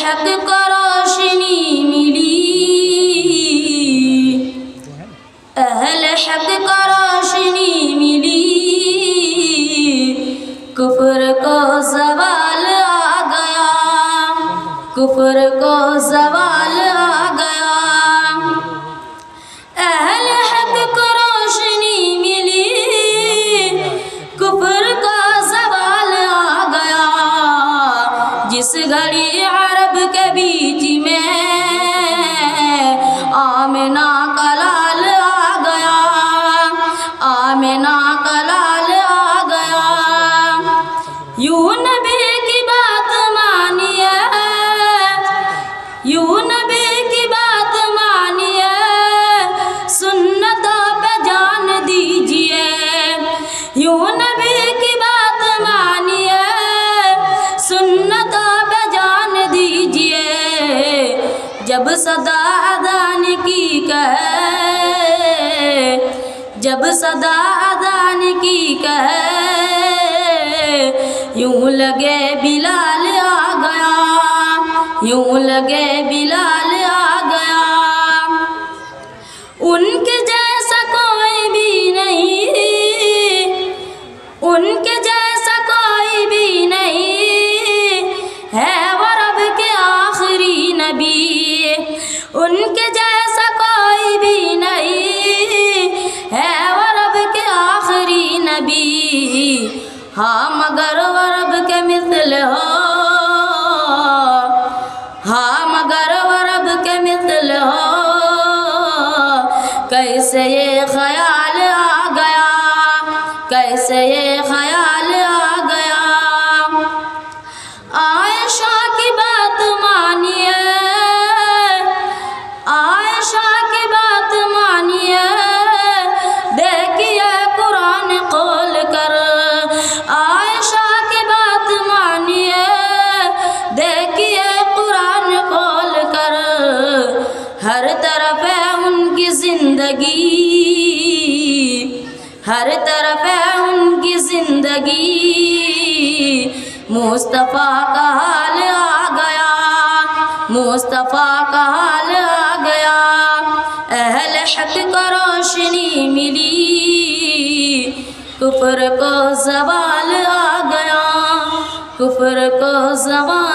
حق کو روشنی ملی، اہل حق کو روشنی ملی، کفر کو زوال آ گیا، کفر کو زوال آ گیا، اہل حق کو روشنی ملی، کفر کا زوال آ گیا، جس گھڑی عرب کے بیچ میں آمنہ کا لال آ گیا، آمنہ کا لال آ گیا، یوں نبی کی بات مانیے، یوں نبی کی بات مانیے، سنتوں پہ جان دیجیے، یوں نبی کی بات مانیے، سنتوں پہ جان دیجیے، جب صدا اذان کی کہے، جب صدا اذان کی کہے، یوں لگے بلال آ گیا، یوں لگے بلال آ گیا، ان کے جیسا کوئی بھی نہیں، ان کے جیسا کوئی بھی نہیں ہے، وہ رب کے آخری نبی، ان کے جیسا کوئی بھی نہیں ہے، وہ رب کے آخری نبی، ہاں مگر وہ رب کے مثل ہو، ہاں مگر وہ رب کے مثل ہو، کیسے یہ خیال آ گیا، کیسے یہ خیال آ گیا، عائشہ کی بات مانیے، عائشہ کی بات مانیے، دیکھیے قرآن کھول کر، عائشہ کی بات مانیے، دیکھیے قرآن کھول کر، ہر طرف ہے ان کی زندگی، ہر طرف ہے ان کی زندگی، مصطفیٰ کا حال آ گیا، مصطفیٰ کا حال آ گیا، اہل حق کو روشنی ملی، کفر کو زوال آ گیا، کفر کو زوال